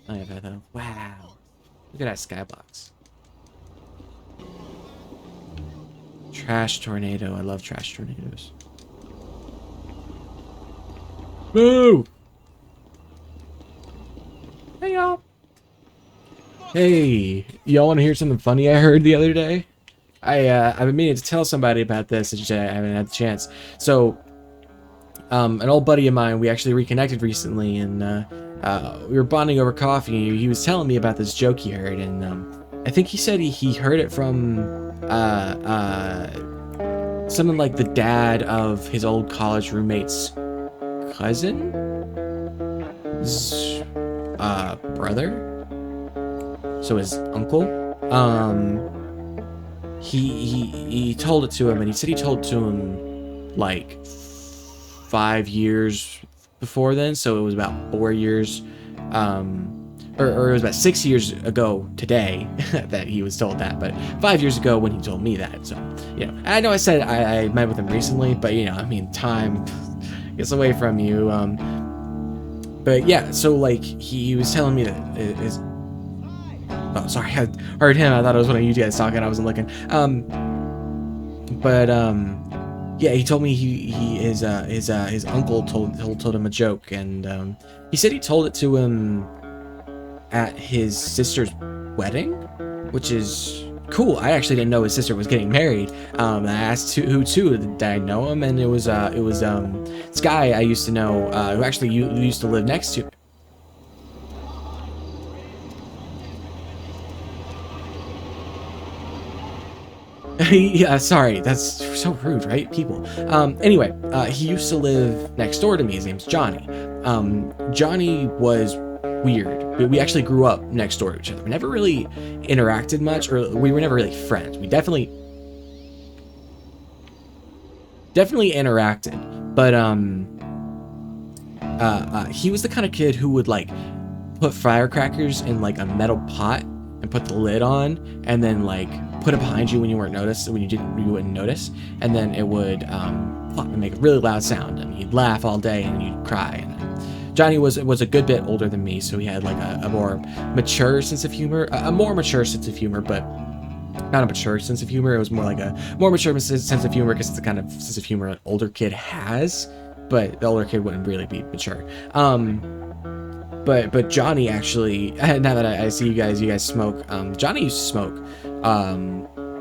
I have that. Wow. Look at that skybox. Trash tornado. I love trash tornadoes. Boo! Hey, y'all. Hey, y'all want to hear something funny I heard the other day? I've been meaning to tell somebody about this, and I haven't had the chance. So, an old buddy of mine, we actually reconnected recently, and we were bonding over coffee. He was telling me about this joke he heard, and I think he said he heard it from something like the dad of his old college roommate's cousin, brother. So his uncle. He told it to him, and he said he told it to him like 5 years before then, so it was about 4 years, or it was about 6 years ago today that he was told that, but 5 years ago when he told me that. So, you know, I know I said I met with him recently, but you know, I mean, time gets away from you. But yeah, so like he was telling me that his. Oh, sorry, I heard him. I thought it was one of you guys talking. I wasn't looking. Yeah, he told me his uncle told him a joke, and he said he told it to him at his sister's wedding, which is cool. I actually didn't know his sister was getting married. I asked who to, did I know him, and it was this guy I used to know, who actually used to live next to. Yeah, sorry, that's so rude, right? People. Anyway, he used to live next door to me. His name's Johnny. Johnny was weird. We actually grew up next door to each other. We never really interacted much, or we were never really friends. We definitely interacted, but he was the kind of kid who would like put firecrackers in like a metal pot and put the lid on, and then like put it behind you when you wouldn't notice, and then it would pop and make a really loud sound, and you'd laugh all day and you'd cry. And Johnny was a good bit older than me, so he had like a more mature sense of humor, but not a mature sense of humor. It was more like a more mature sense of humor, because it's the kind of sense of humor an older kid has, but the older kid wouldn't really be mature. But Johnny actually, now that I see you guys smoke, Johnny used to smoke.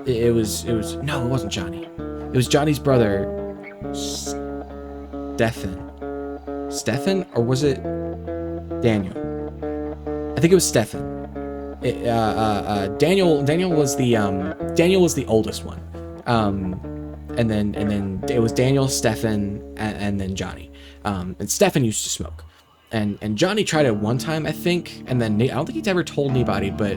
It was no, it wasn't Johnny. It was Johnny's brother, Stefan, or was it Daniel? I think it was Stefan. Daniel was the oldest one. And then it was Daniel, Stefan, and then Johnny. And Stefan used to smoke. And Johnny tried it one time, I think, and then I don't think he's ever told anybody, but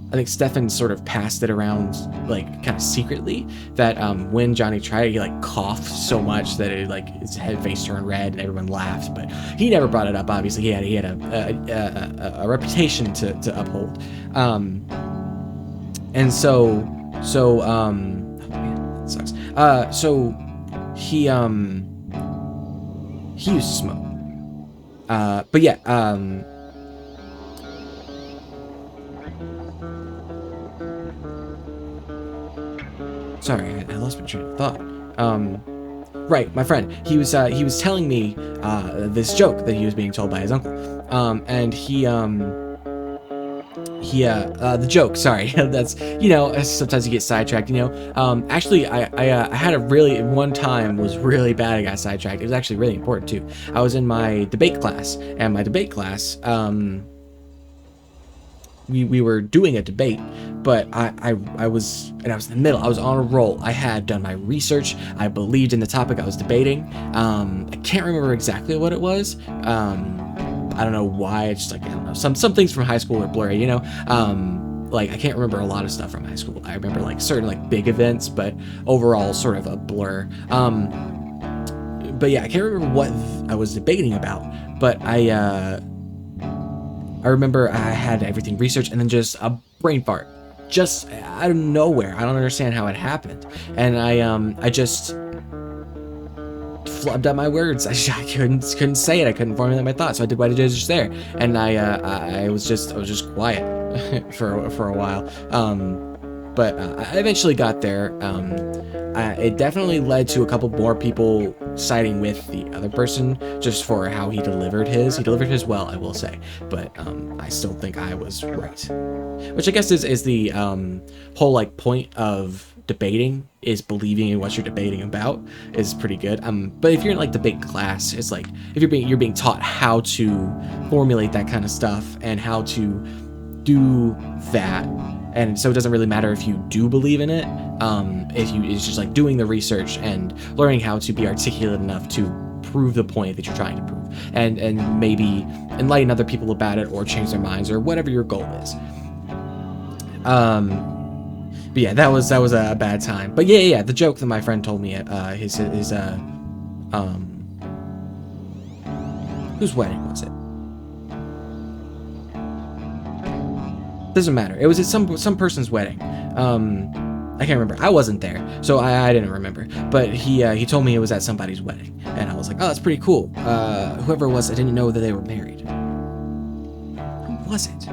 I think Stefan sort of passed it around, like, kind of secretly, that when Johnny tried it, he like coughed so much that it like his face turned red and everyone laughed. But he never brought it up. Obviously, he had a reputation to uphold. And so oh man, that sucks. So he used to smoke. But yeah, sorry, I lost my train of thought. Right, my friend, he was telling me, this joke that he was being told by his uncle. And the joke, sorry, that's, you know, sometimes you get sidetracked, you know. Actually, I had a really, one time was really bad. I got sidetracked. It was actually really important too. I was in my debate class, and my debate class, we were doing a debate, but I was in the middle. I was on a roll. I had done my research. I believed in the topic I was debating. I can't remember exactly what it was. I don't know why. It's just like, I don't know. Some things from high school are blurry, you know. Like, I can't remember a lot of stuff from high school. I remember like certain like big events, but overall sort of a blur. But yeah, I can't remember what I was debating about, but I remember I had everything researched, and then just a brain fart, just out of nowhere. I don't understand how it happened, and I just flubbed out my words. I couldn't say it. I couldn't formulate my thoughts. So I did what I did just there, and I was just quiet for a while. But I eventually got there. It definitely led to a couple more people siding with the other person just for how he delivered his. He delivered his well, I will say, but I still think I was right. Which I guess is the whole like point of debating, is believing in what you're debating about, is pretty good. But if you're in like debate class, it's like if you're being taught how to formulate that kind of stuff and how to do that. And so it doesn't really matter if you do believe in it. It's just like doing the research and learning how to be articulate enough to prove the point that you're trying to prove, and maybe enlighten other people about it or change their minds or whatever your goal is. But yeah, that was a bad time. But yeah, the joke that my friend told me, whose wedding was it? Doesn't matter. It was at some person's wedding. I can't remember. I wasn't there, so I didn't remember. But he told me it was at somebody's wedding, and I was like, oh, that's pretty cool. Whoever it was, I didn't know that they were married. Who was it?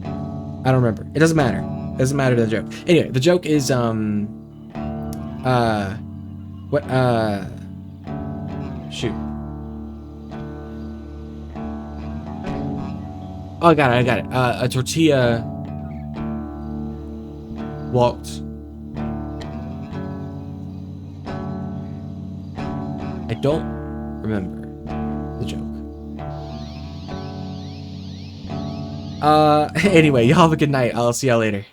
I don't remember. It doesn't matter. It doesn't matter to the joke. Anyway, the joke is shoot. Oh, I got it. A tortilla walked. I don't remember the joke. Anyway, y'all have a good night. I'll see y'all later.